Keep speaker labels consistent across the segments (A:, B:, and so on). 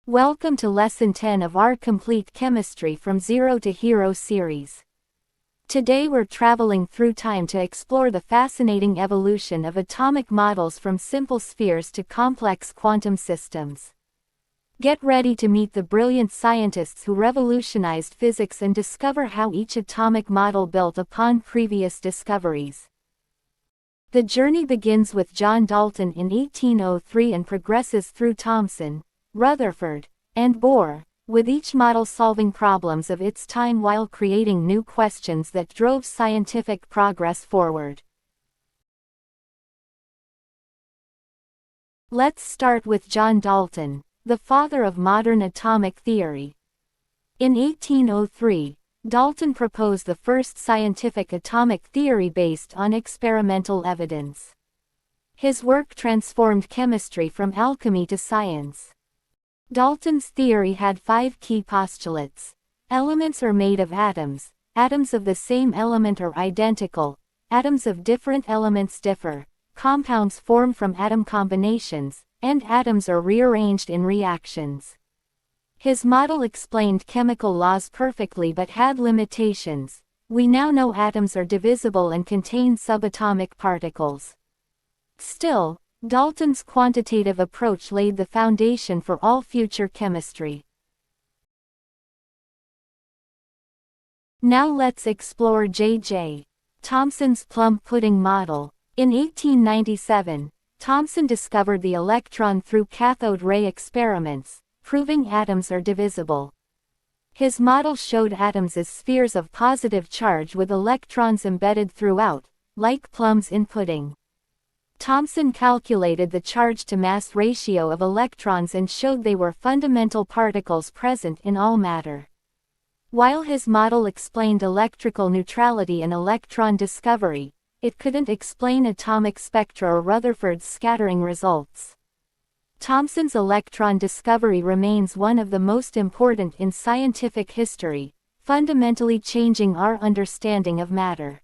A: Welcome to Lesson 10 of our Complete Chemistry from Zero to Hero series. Today we're traveling through time to explore the fascinating evolution of atomic models from simple spheres to complex quantum systems. Get ready to meet the brilliant scientists who revolutionized physics and discover how each atomic model built upon previous discoveries. The journey begins with John Dalton in 1803 and progresses through Thomson, Rutherford, and Bohr, with each model solving problems of its time while creating new questions that drove scientific progress forward. Let's start with John Dalton, the father of modern atomic theory. In 1803, Dalton proposed the first scientific atomic theory based on experimental evidence. His work transformed chemistry from alchemy to science. Dalton's theory had 5 key postulates. Elements are made of atoms. Atoms of the same element are identical. Atoms of different elements differ. Compounds form from atom combinations, and atoms are rearranged in reactions. His model explained chemical laws perfectly but had limitations. We now know atoms are divisible and contain subatomic particles. Still, Dalton's quantitative approach laid the foundation for all future chemistry. Now let's explore J.J. Thomson's plum pudding model. In 1897, Thomson discovered the electron through cathode ray experiments, proving atoms are divisible. His model showed atoms as spheres of positive charge with electrons embedded throughout, like plums in pudding. Thomson calculated the charge-to-mass ratio of electrons and showed they were fundamental particles present in all matter. While his model explained electrical neutrality and electron discovery, it couldn't explain atomic spectra or Rutherford's scattering results. Thomson's electron discovery remains one of the most important in scientific history, fundamentally changing our understanding of matter.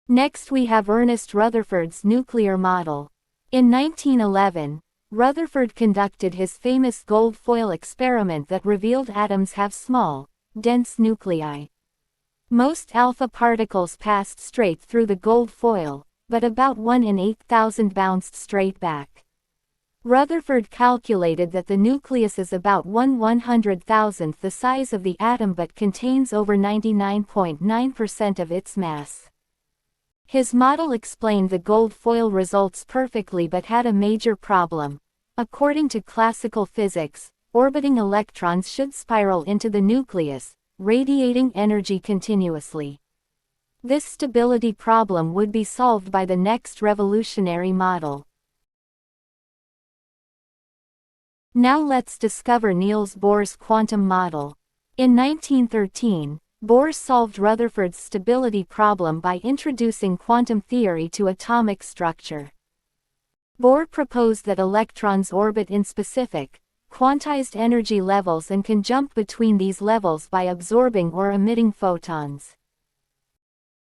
A: Next we have Ernest Rutherford's nuclear model. In 1911, Rutherford conducted his famous gold foil experiment that revealed atoms have small, dense nuclei. Most alpha particles passed straight through the gold foil, but about 1 in 8,000 bounced straight back. Rutherford calculated that the nucleus is about 1/100,000th the size of the atom but contains over 99.9% of its mass. His model explained the gold foil results perfectly but had a major problem. According to classical physics, orbiting electrons should spiral into the nucleus, radiating energy continuously. This stability problem would be solved by the next revolutionary model. Now let's discover Niels Bohr's quantum model. In 1913, Bohr solved Rutherford's stability problem by introducing quantum theory to atomic structure. Bohr proposed that electrons orbit in specific, quantized energy levels and can jump between these levels by absorbing or emitting photons.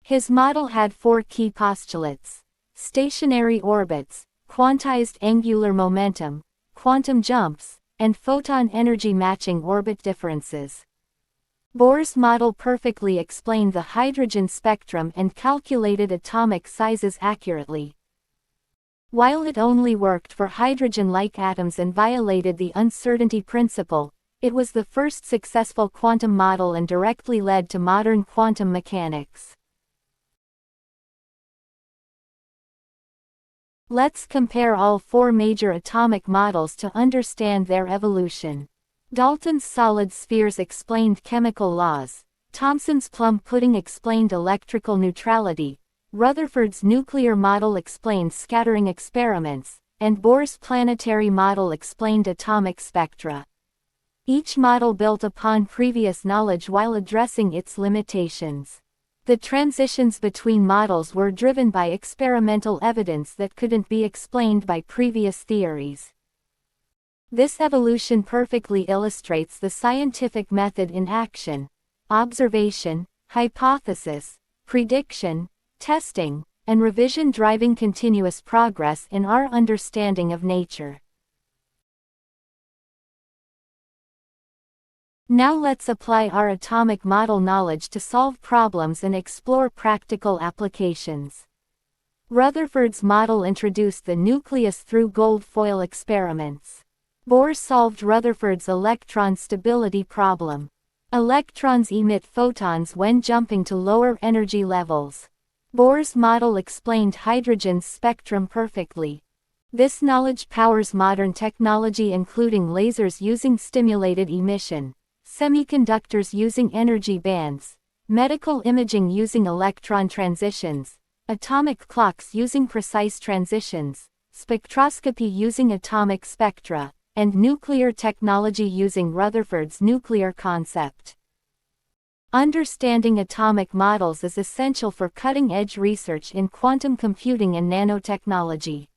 A: His model had 4 key postulates: stationary orbits, quantized angular momentum, quantum jumps, and photon energy matching orbit differences. Bohr's model perfectly explained the hydrogen spectrum and calculated atomic sizes accurately. While it only worked for hydrogen-like atoms and violated the uncertainty principle, it was the first successful quantum model and directly led to modern quantum mechanics. Let's compare all 4 major atomic models to understand their evolution. Dalton's solid spheres explained chemical laws, Thomson's plum pudding explained electrical neutrality, Rutherford's nuclear model explained scattering experiments, and Bohr's planetary model explained atomic spectra. Each model built upon previous knowledge while addressing its limitations. The transitions between models were driven by experimental evidence that couldn't be explained by previous theories. This evolution perfectly illustrates the scientific method in action: observation, hypothesis, prediction, testing, and revision driving continuous progress in our understanding of nature. Now let's apply our atomic model knowledge to solve problems and explore practical applications. Rutherford's model introduced the nucleus through gold foil experiments. Bohr solved Rutherford's electron stability problem. Electrons emit photons when jumping to lower energy levels. Bohr's model explained hydrogen's spectrum perfectly. This knowledge powers modern technology, including lasers using stimulated emission, semiconductors using energy bands, medical imaging using electron transitions, atomic clocks using precise transitions, spectroscopy using atomic spectra, and nuclear technology using Rutherford's nuclear concept. Understanding atomic models is essential for cutting-edge research in quantum computing and nanotechnology.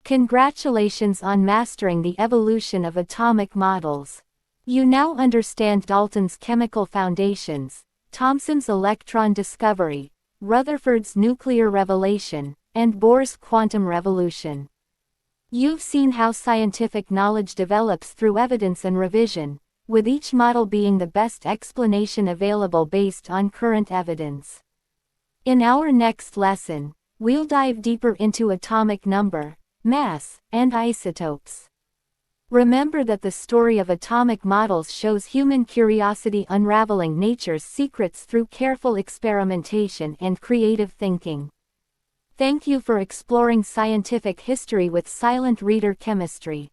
A: Congratulations on mastering the evolution of atomic models. You now understand Dalton's chemical foundations, Thomson's electron discovery, Rutherford's nuclear revelation, and Bohr's quantum revolution. You've seen how scientific knowledge develops through evidence and revision, with each model being the best explanation available based on current evidence. In our next lesson, we'll dive deeper into atomic number, mass, and isotopes. Remember that the story of atomic models shows human curiosity unraveling nature's secrets through careful experimentation and creative thinking. Thank you for exploring scientific history with Silent Reader Chemistry.